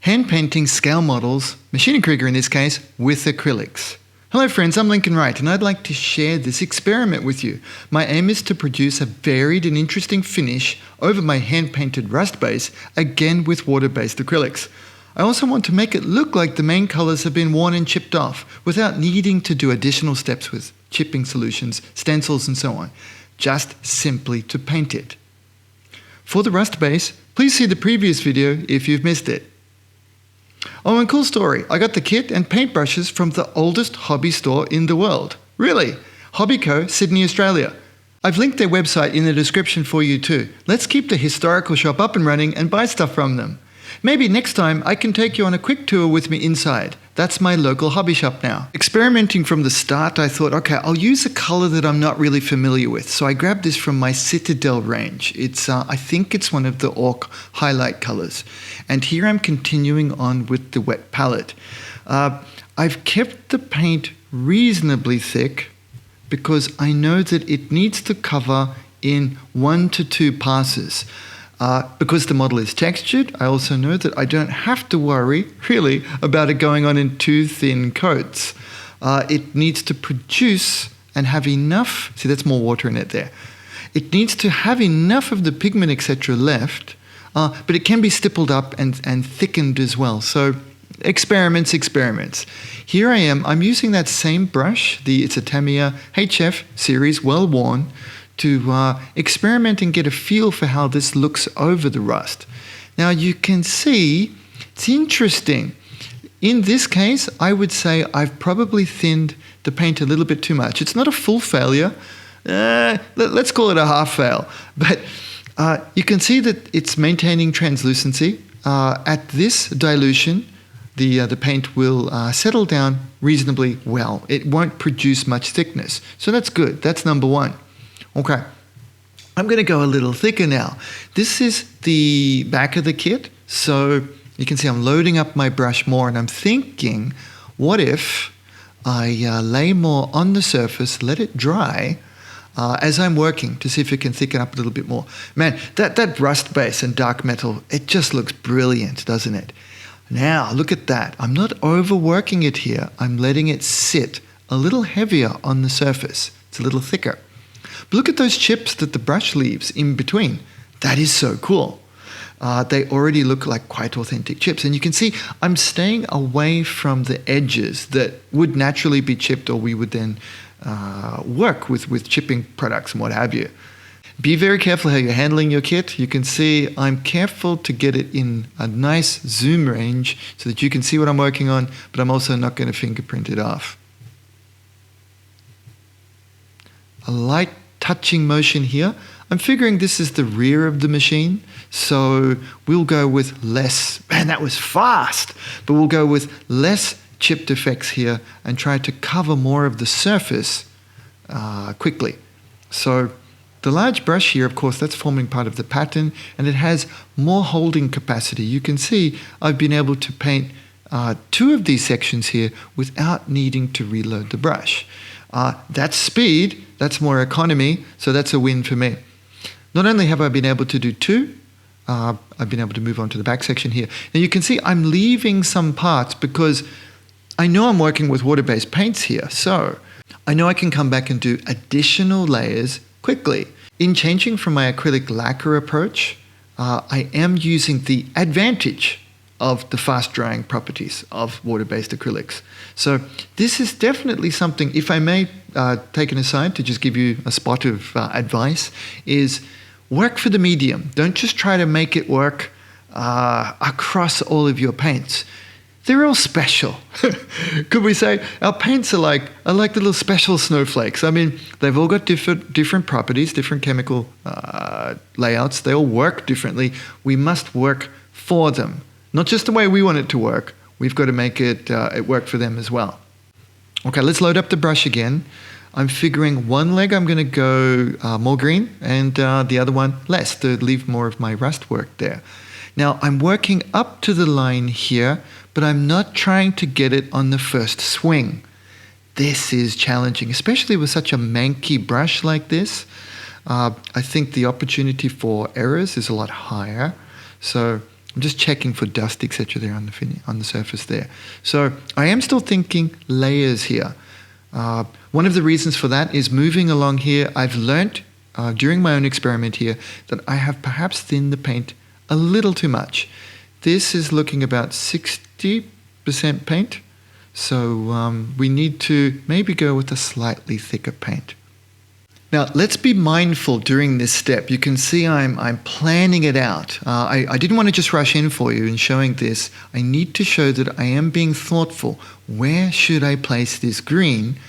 hand painting scale models, Maschinen Krieger in this case, with acrylics. Hello friends, I'm Linc and I'd like to share this experiment with you. My aim is to produce a varied and interesting finish over my hand-painted rust base, again with water-based acrylics. I also want to make it look like the main colors have been worn and chipped off, without needing to do additional steps with chipping solutions, stencils and so on, just simply to paint it. For the rust base, please see the previous video if you've missed it. Oh, and cool story, I got the kit and paintbrushes from the oldest hobby store in the world. Really? Hobbyco, Sydney, Australia. I've linked their website in the description for you too. Let's keep the historical shop up and running and buy stuff from them. Maybe next time I can take you on a quick tour with me inside. That's my local hobby shop now. Experimenting from the start, I thought, okay, I'll use a color that I'm not really familiar with. So I grabbed this from my Citadel range. It's, I think it's one of the Orc highlight colors. And here I'm continuing on with the wet palette. I've kept the paint reasonably thick because I know that it needs to cover in 1 to 2 passes. Because the model is textured, I also know that I don't have to worry, really, about it going on in 2 thin coats. It needs to produce and have enough, see that's more water in it there. It needs to have enough of the pigment, etc. left, but it can be stippled up and thickened as well. So experiments. Here I am, I'm using that same brush, it's a Tamiya HF series, well worn, to experiment and get a feel for how this looks over the rust. Now you can see, it's interesting. In this case, I would say I've probably thinned the paint a little bit too much. It's not a full failure. Let's call it a half fail. But you can see that it's maintaining translucency. At this dilution, the paint will settle down reasonably well. It won't produce much thickness. So that's good. That's number one. Okay, I'm going to go a little thicker now. This is the back of the kit, so you can see I'm loading up my brush more, and I'm thinking, what if I lay more on the surface, let it dry, as I'm working to see if it can thicken up a little bit more. Man, that rust base and dark metal, it just looks brilliant, doesn't it? Now, look at that. I'm not overworking it here. I'm letting it sit a little heavier on the surface. It's a little thicker. But look at those chips that the brush leaves in between. That is so cool. They already look like quite authentic chips. And you can see I'm staying away from the edges that would naturally be chipped, or we would then work with chipping products and what have you. Be very careful how you're handling your kit. You can see I'm careful to get it in a nice zoom range so that you can see what I'm working on, but I'm also not going to fingerprint it off. A light touching motion here. I'm figuring this is the rear of the machine, so we'll go with less, man that was fast, but we'll go with less chipped effects here and try to cover more of the surface quickly. So the large brush here, of course, that's forming part of the pattern, and it has more holding capacity. You can see I've been able to paint 2 of these sections here without needing to reload the brush. That's speed, that's more economy, so that's a win for me. Not only have I been able to do 2, I've been able to move on to the back section here. Now you can see I'm leaving some parts because I know I'm working with water-based paints here, so I know I can come back and do additional layers quickly. In changing from my acrylic lacquer approach, I am using the advantage of the fast drying properties of water-based acrylics. So this is definitely something, if I may take an aside to just give you a spot of advice, is work for the medium. Don't just try to make it work across all of your paints. They're all special. Could we say our paints are like little special snowflakes? I mean, they've all got different properties, different chemical layouts. They all work differently. We must work for them. Not just the way we want it to work, we've got to make it work for them as well. Okay, let's load up the brush again. I'm figuring one leg I'm going to go more green and the other one less to leave more of my rust work there. Now I'm working up to the line here, but I'm not trying to get it on the first swing. This is challenging, especially with such a manky brush like this. I think the opportunity for errors is a lot higher. So I'm just checking for dust, etc. there on the surface there. So I am still thinking layers here. One of the reasons for that is moving along here, I've learnt during my own experiment here that I have perhaps thinned the paint a little too much. This is looking about 60% paint, so we need to maybe go with a slightly thicker paint. Now, let's be mindful during this step. You can see I'm planning it out. I didn't want to just rush in for you in showing this. I need to show that I am being thoughtful. Where should I place this green?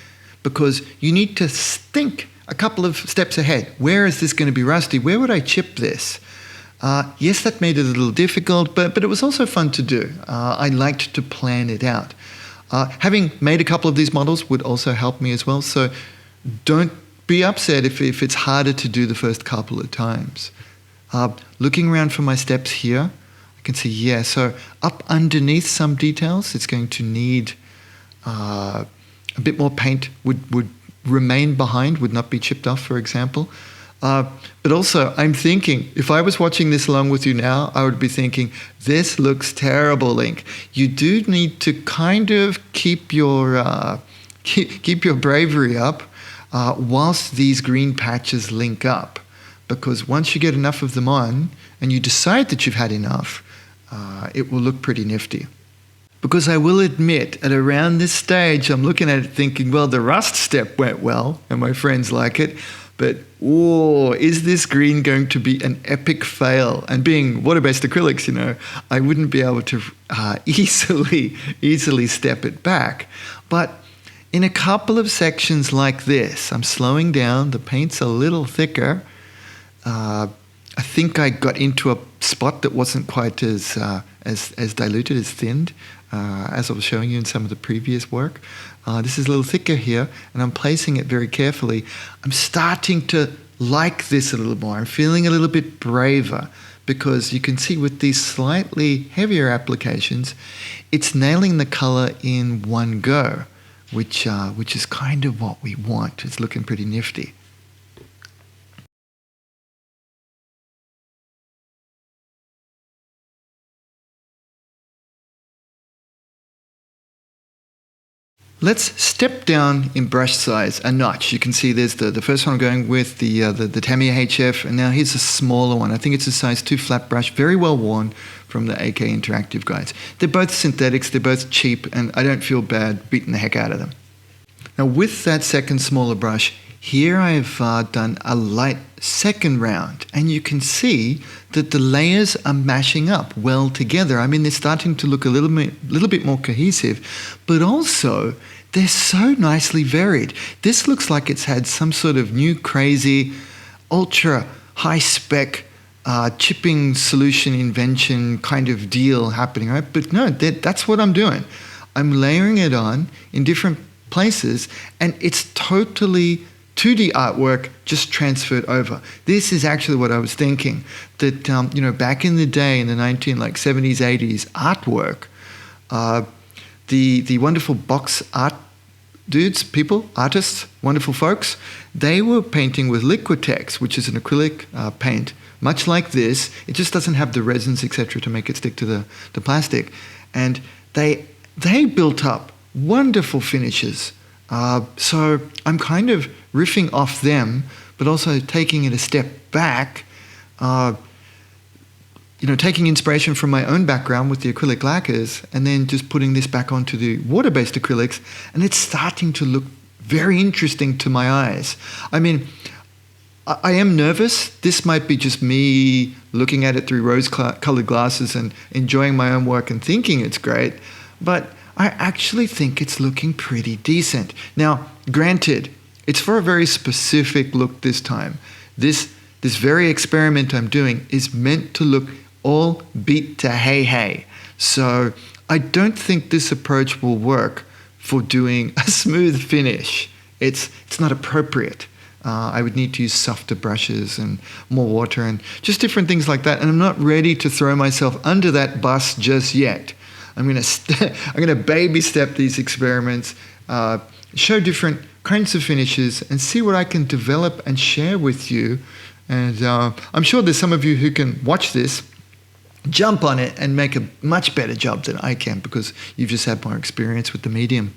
Because you need to think a couple of steps ahead. Where is this going to be rusty? Where would I chip this? Yes, that made it a little difficult, but it was also fun to do. I liked to plan it out. Having made a couple of these models would also help me as well, so don't be upset if it's harder to do the first couple of times. Looking around for my steps here, I can see, yeah, so up underneath some details, it's going to need a bit more paint would remain behind, would not be chipped off, for example. But also, I'm thinking, if I was watching this along with you now, I would be thinking, this looks terrible, Linc. You do need to kind of keep your bravery up whilst these green patches link up. Because once you get enough of them on, and you decide that you've had enough, it will look pretty nifty. Because I will admit, at around this stage, I'm looking at it thinking, well, the rust step went well, and my friends like it, but, oh, is this green going to be an epic fail? And being water-based acrylics, you know, I wouldn't be able to easily step it back. But in a couple of sections like this, I'm slowing down, the paint's a little thicker. I think I got into a spot that wasn't quite as diluted, as thinned, as I was showing you in some of the previous work. This is a little thicker here, and I'm placing it very carefully. I'm starting to like this a little more. I'm feeling a little bit braver because you can see with these slightly heavier applications, it's nailing the color in one go, which is kind of what we want. It's looking pretty nifty. Let's step down in brush size a notch. You can see there's the first one I'm going with, the Tamiya HF, and now here's a smaller one. I think it's a size 2 flat brush, very well worn from the AK Interactive guides. They're both synthetics, they're both cheap, and I don't feel bad beating the heck out of them. Now with that second smaller brush, here I've done a light second round, and you can see that the layers are mashing up well together. I mean, they're starting to look a little bit more cohesive, but also they're so nicely varied. This looks like it's had some sort of new crazy, ultra high spec chipping solution invention kind of deal happening, right? But no, that's what I'm doing. I'm layering it on in different places, and it's totally 2D artwork just transferred over. This is actually what I was thinking, that you know, back in the day, in the 70s, 80s, artwork, the wonderful box art dudes, artists, wonderful folks, they were painting with Liquitex, which is an acrylic paint, much like this. It just doesn't have the resins, etc., to make it stick to the plastic. And they built up wonderful finishes. So I'm kind of riffing off them, but also taking it a step back, you know, taking inspiration from my own background with the acrylic lacquers, and then just putting this back onto the water-based acrylics, and it's starting to look very interesting to my eyes. I mean, I am nervous. This might be just me looking at it through rose-colored glasses and enjoying my own work and thinking it's great, but I actually think it's looking pretty decent. Now, granted, it's for a very specific look this time. This very experiment I'm doing is meant to look all beat to hey. So I don't think this approach will work for doing a smooth finish. It's not appropriate. I would need to use softer brushes and more water and just different things like that. And I'm not ready to throw myself under that bus just yet. I'm gonna baby step these experiments, show different kinds of finishes, and see what I can develop and share with you. And I'm sure there's some of you who can watch this jump on it and make a much better job than I can because you've just had more experience with the medium.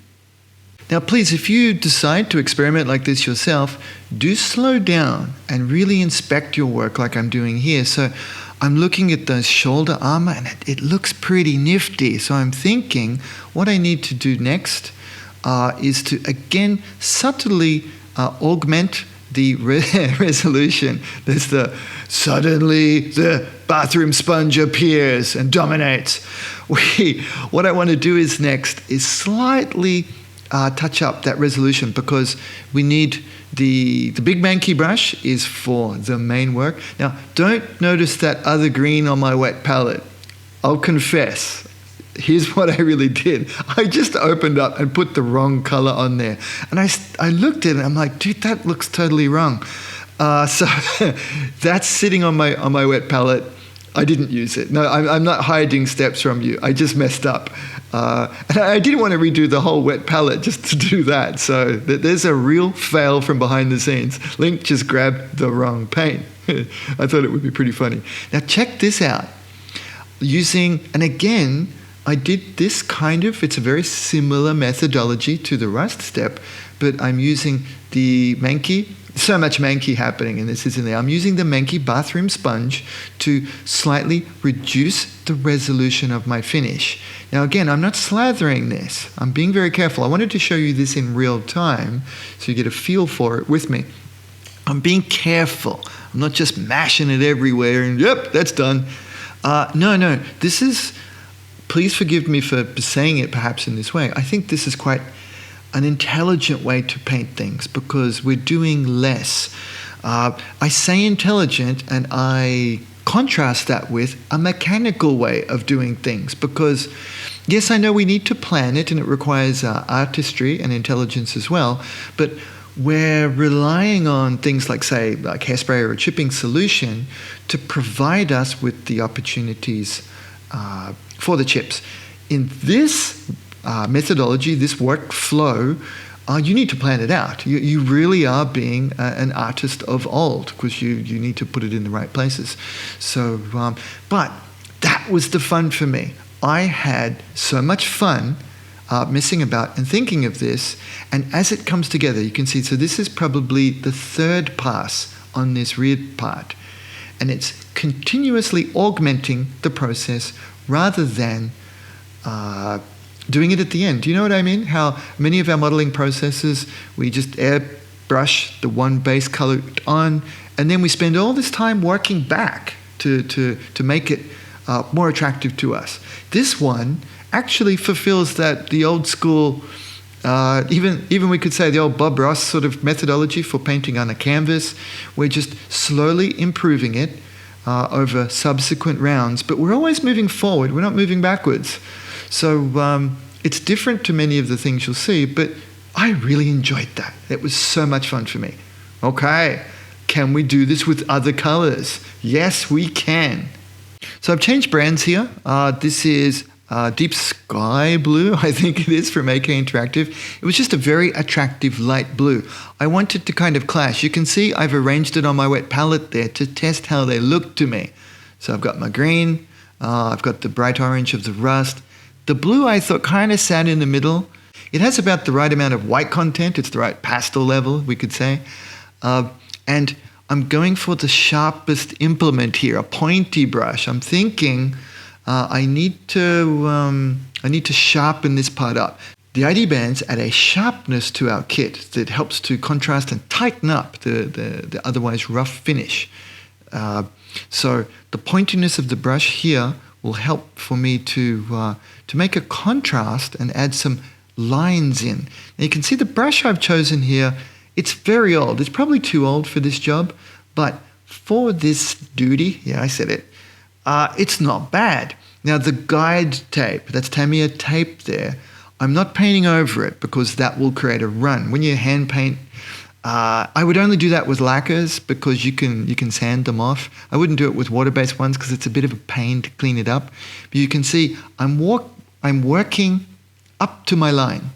Now, please, if you decide to experiment like this yourself, do slow down and really inspect your work like I'm doing here. So I'm looking at those shoulder armor and it looks pretty nifty. So I'm thinking what I need to do next is to, again, subtly augment the resolution. There's suddenly the bathroom sponge appears and dominates. What I want to do is next is slightly touch up that resolution because we need the big manky brush is for the main work. Now, don't notice that other green on my wet palette. I'll confess, here's what I really did. I just opened up and put the wrong color on there. And I looked at it and I'm like, dude, that looks totally wrong. So that's sitting on my wet palette. I didn't use it. No, I'm not hiding steps from you. I just messed up. And I didn't want to redo the whole wet palette just to do that. So there's a real fail from behind the scenes. Linc just grabbed the wrong paint. I thought it would be pretty funny. Now check this out. And again, I did this it's a very similar methodology to the rust step, but I'm using the manky. So much manky happening, and this is in there. I'm using the manky bathroom sponge to slightly reduce the resolution of my finish. Now again, I'm not slathering this. I'm being very careful. I wanted to show you this in real time so you get a feel for it with me. I'm being careful. I'm not just mashing it everywhere and yep, that's done. No, this is, please forgive me for saying it perhaps in this way. I think this is quite an intelligent way to paint things because we're doing less. I say intelligent and I contrast that with a mechanical way of doing things because, yes, I know we need to plan it and it requires artistry and intelligence as well, but we're relying on things like, say, like hairspray or a chipping solution to provide us with the opportunities for the chips. In this methodology, this workflow, you need to plan it out. You really are being an artist of old because you need to put it in the right places. So, but that was the fun for me. I had so much fun messing about and thinking of this, and as it comes together, you can see, so this is probably the third pass on this rear part, and it's continuously augmenting the process rather than doing it at the end. Do you know what I mean? How many of our modeling processes, we just airbrush the one base color on, and then we spend all this time working back to make it more attractive to us. This one actually fulfills the old school, even we could say the old Bob Ross sort of methodology for painting on a canvas. We're just slowly improving it over subsequent rounds, but we're always moving forward. We're not moving backwards. So it's different to many of the things you'll see, but I really enjoyed that. It was so much fun for me. Okay, can we do this with other colors? Yes, we can. So I've changed brands here. This is Deep Sky Blue, I think it is, from AK Interactive. It was just a very attractive light blue. I wanted to kind of clash. You can see I've arranged it on my wet palette there to test how they look to me. So I've got my green, I've got the bright orange of the rust. The blue I thought kind of sat in the middle. It has about the right amount of white content. It's the right pastel level, we could say. And I'm going for the sharpest implement here, a pointy brush. I'm thinking I need to sharpen this part up. The ID bands add a sharpness to our kit that helps to contrast and tighten up the otherwise rough finish. So the pointiness of the brush here will help for me to make a contrast and add some lines in. Now you can see the brush I've chosen here, it's very old. It's probably too old for this job, but for this duty, yeah, I said it, it's not bad. Now the guide tape, that's Tamiya tape there, I'm not painting over it because that will create a run. When you hand paint, I would only do that with lacquers because you can sand them off. I wouldn't do it with water-based ones because it's a bit of a pain to clean it up. But you can see I'm working up to my line,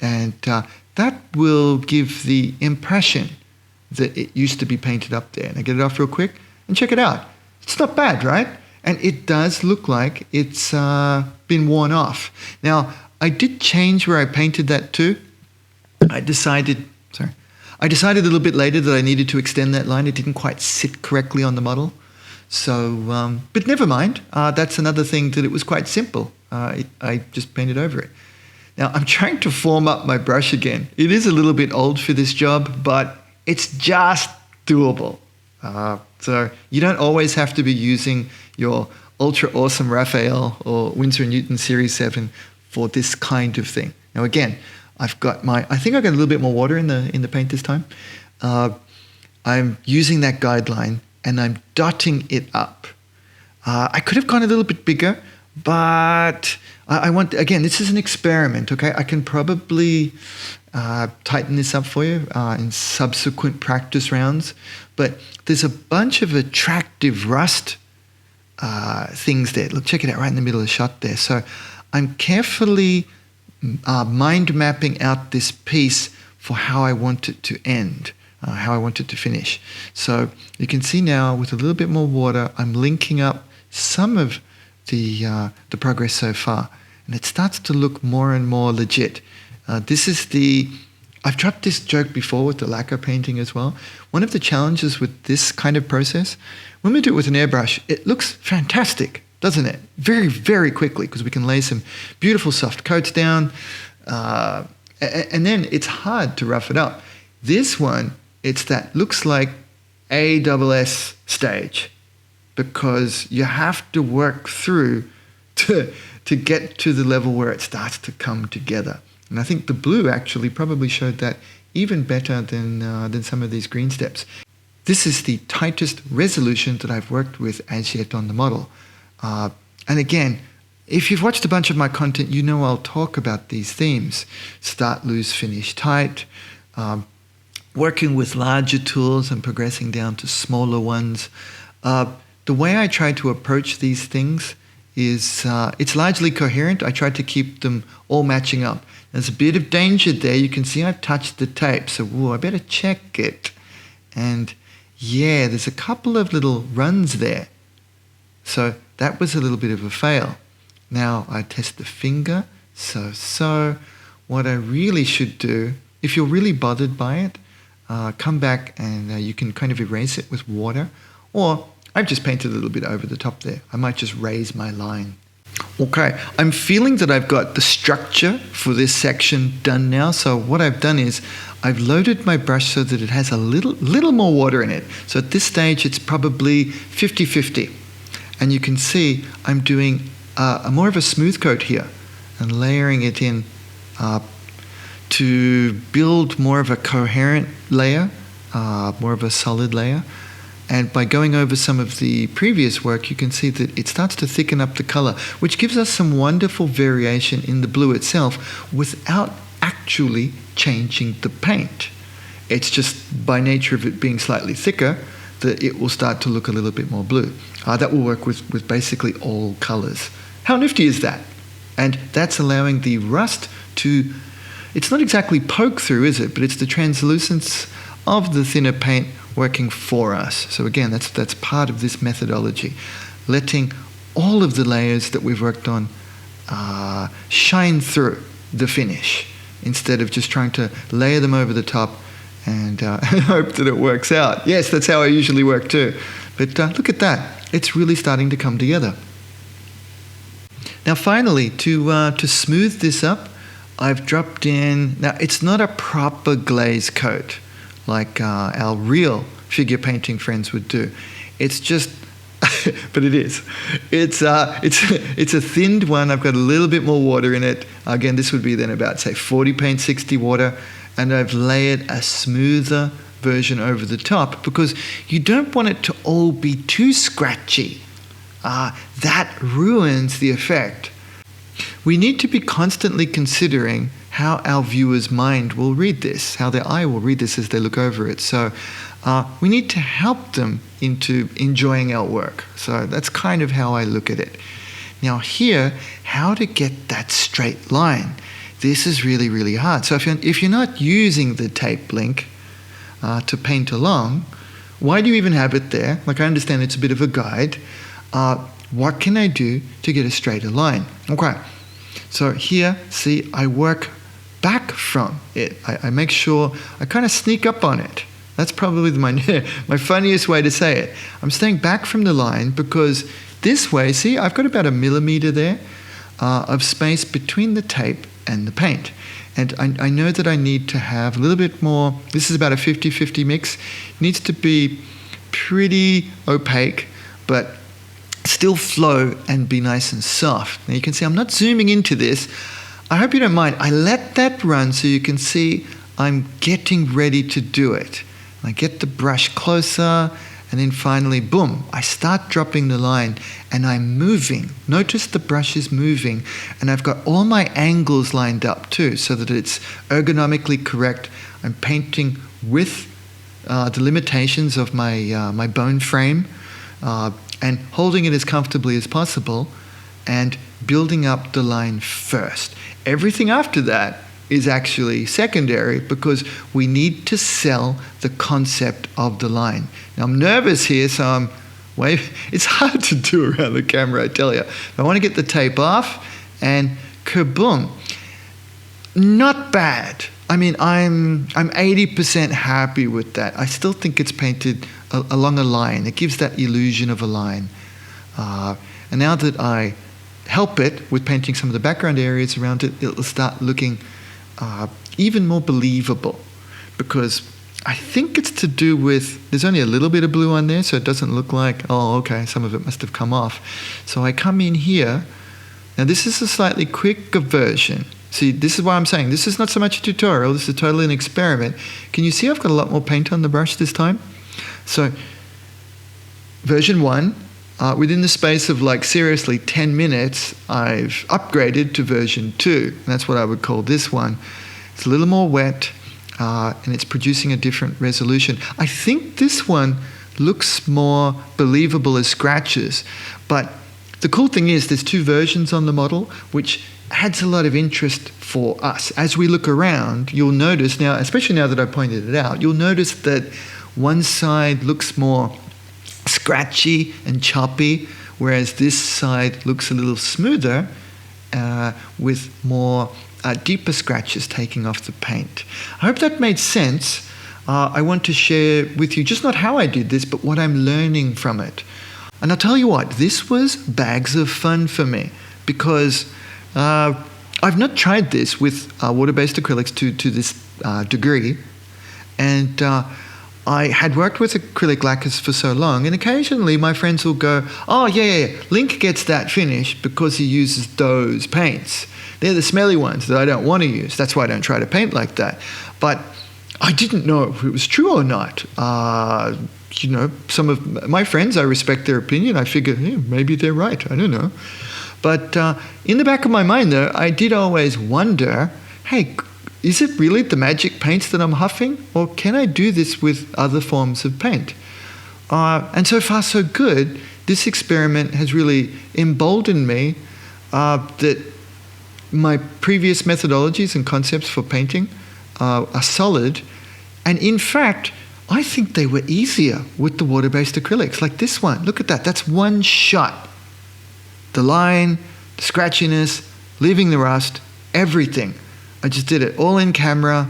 and that will give the impression that it used to be painted up there. And I get it off real quick and check it out. It's not bad, right? And it does look like it's been worn off. Now, I did change where I painted that to. I decided a little bit later that I needed to extend that line. It didn't quite sit correctly on the model. So, but never mind. That's another thing that it was quite simple. I just painted over it. Now, I'm trying to form up my brush again. It is a little bit old for this job, but it's just doable. So you don't always have to be using your ultra awesome Raphael or Winsor & Newton Series 7 for this kind of thing. Now, again, I think I got a little bit more water in the paint this time. I'm using that guideline and I'm dotting it up. I could have gone a little bit bigger, but I want, again, this is an experiment, okay? I can probably tighten this up for you in subsequent practice rounds, but there's a bunch of attractive rust things there. Look, check it out right in the middle of the shot there. So I'm carefully mind mapping out this piece for how I want it to end, how I want it to finish. So you can see now with a little bit more water, I'm linking up some of the progress so far, and it starts to look more and more legit. I've dropped this joke before with the lacquer painting as well. One of the challenges with this kind of process, when we do it with an airbrush, it looks fantastic, doesn't it? Very, very quickly, because we can lay some beautiful soft coats down, and then it's hard to rough it up. This one, looks like ASS stage, because you have to work through to get to the level where it starts to come together. And I think the blue actually probably showed that even better than some of these green steps. This is the tightest resolution that I've worked with as yet on the model. And again, if you've watched a bunch of my content, you know I'll talk about these themes. Start loose, finish tight, working with larger tools and progressing down to smaller ones. The way I try to approach these things is it's largely coherent. I try to keep them all matching up. There's a bit of danger there. You can see I've touched the tape, so I better check it. And yeah, there's a couple of little runs there. So that was a little bit of a fail. Now I test the finger. So what I really should do, if you're really bothered by it, come back and you can kind of erase it with water, or I've just painted a little bit over the top there. I might just raise my line. Okay, I'm feeling that I've got the structure for this section done now. So what I've done is I've loaded my brush so that it has a little more water in it. So at this stage, it's probably 50-50. And you can see I'm doing more of a smooth coat here and layering it in to build more of a coherent layer, more of a solid layer. And by going over some of the previous work, you can see that it starts to thicken up the color, which gives us some wonderful variation in the blue itself without actually changing the paint. It's just by nature of it being slightly thicker that it will start to look a little bit more blue. That will work with basically all colors. How nifty is that? And that's allowing the rust to, it's not exactly poke through, is it? But it's the translucence of the thinner paint working for us. So again, that's part of this methodology, letting all of the layers that we've worked on shine through the finish instead of just trying to layer them over the top and hope that it works out. Yes, that's how I usually work too. But look at that. It's really starting to come together. Now finally, to smooth this up, I've dropped in, now it's not a proper glaze coat like our real figure painting friends would do. It's just, but it is. It's a thinned one. I've got a little bit more water in it. Again, this would be then about, say, 40 paint, 60 water. And I've layered a smoother version over the top because you don't want it to all be too scratchy. That ruins the effect. We need to be constantly considering how our viewer's mind will read this, how their eye will read this as they look over it. So we need to help them into enjoying our work. So that's kind of how I look at it. Now here, how to get that straight line. This is really, really hard. So if you're not using the tape Linc to paint along, why do you even have it there? Like, I understand it's a bit of a guide. what can I do to get a straighter line? Okay, so here, see, I work back from it. I make sure I kind of sneak up on it. That's probably my funniest way to say it. I'm staying back from the line because this way, see, I've got about 1 millimeter there of space between the tape and the paint. And I know that I need to have a little bit more. This is about a 50-50 mix. It needs to be pretty opaque, but still flow and be nice and soft. Now you can see I'm not zooming into this. I hope you don't mind. I let that run so you can see I'm getting ready to do it. I get the brush closer, and then finally, boom, I start dropping the line, and I'm moving. Notice the brush is moving, and I've got all my angles lined up too, so that it's ergonomically correct. I'm painting with the limitations of my bone frame, and holding it as comfortably as possible, and building up the line first. Everything after that is actually secondary because we need to sell the concept of the line. Now I'm nervous here, so it's hard to do around the camera, I tell you. I want to get the tape off, and kaboom. Not bad. I mean, I'm 80% happy with that. I still think it's painted along a line. It gives that illusion of a line. And now that I help it with painting some of the background areas around it, it'll start looking even more believable, because I think it's to do with, there's only a little bit of blue on there, so it doesn't look like, oh, okay, some of it must have come off. So I come in here. Now this is a slightly quicker version. See, this is why I'm saying this is not so much a tutorial, this is totally an experiment. Can you see I've got a lot more paint on the brush this time? So version 1, within the space of like seriously 10 minutes, I've upgraded to version 2. And that's what I would call this one. It's a little more wet, and it's producing a different resolution. I think this one looks more believable as scratches, but the cool thing is there's 2 versions on the model, which adds a lot of interest for us. As we look around, you'll notice now, especially now that I pointed it out, you'll notice that one side looks more scratchy and choppy, whereas this side looks a little smoother with more deeper scratches taking off the paint. I hope that made sense. I want to share with you just not how I did this, but what I'm learning from it. And I'll tell you what, this was bags of fun for me, because I've not tried this with water-based acrylics to this degree, and I had worked with acrylic lacquers for so long, and occasionally my friends will go, oh yeah, Linc gets that finish because he uses those paints. They're the smelly ones that I don't want to use. That's why I don't try to paint like that. But I didn't know if it was true or not. You know, some of my friends, I respect their opinion. I figure, maybe they're right. I don't know. But in the back of my mind, though, I did always wonder, hey, is it really the magic paints that I'm huffing? Or can I do this with other forms of paint? And so far, so good. This experiment has really emboldened me that my previous methodologies and concepts for painting are solid. And in fact, I think they were easier with the water-based acrylics, like this one. Look at that. That's one shot. The line, the scratchiness, leaving the rust, everything. I just did it all in camera.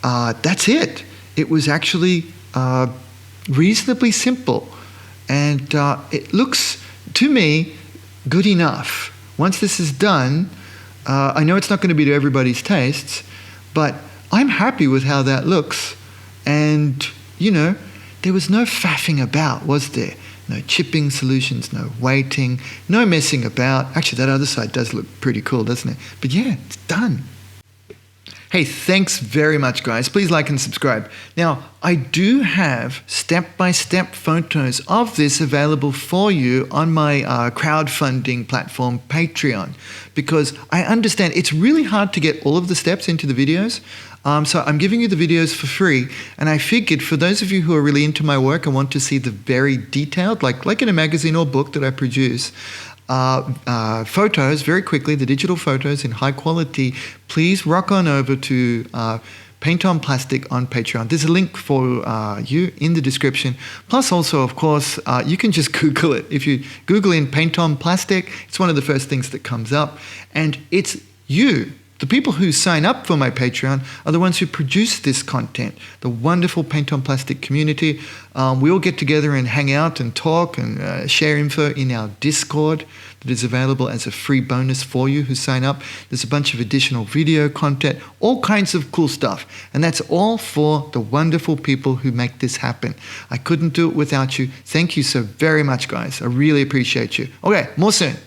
That's it. It was actually reasonably simple. And it looks, to me, good enough. Once this is done, I know it's not going to be to everybody's tastes, but I'm happy with how that looks. And, you know, there was no faffing about, was there? No chipping solutions, no weighting, no messing about. Actually, that other side does look pretty cool, doesn't it? But yeah, it's done. Hey, thanks very much, guys. Please like and subscribe. Now, I do have step-by-step photos of this available for you on my crowdfunding platform, Patreon, because I understand it's really hard to get all of the steps into the videos. So I'm giving you the videos for free, and I figured for those of you who are really into my work and want to see the very detailed, like in a magazine or book that I produce, photos very quickly, the digital photos in high quality, please rock on over to Paint on Plastic on Patreon. There's a link for you in the description. Plus also, of course, you can just Google it. If you Google in Paint on Plastic, it's one of the first things that comes up. And it's you. The people who sign up for my Patreon are the ones who produce this content, the wonderful Paint on Plastic community. We all get together and hang out and talk and share info in our Discord that is available as a free bonus for you who sign up. There's a bunch of additional video content, all kinds of cool stuff. And that's all for the wonderful people who make this happen. I couldn't do it without you. Thank you so very much, guys. I really appreciate you. Okay, more soon.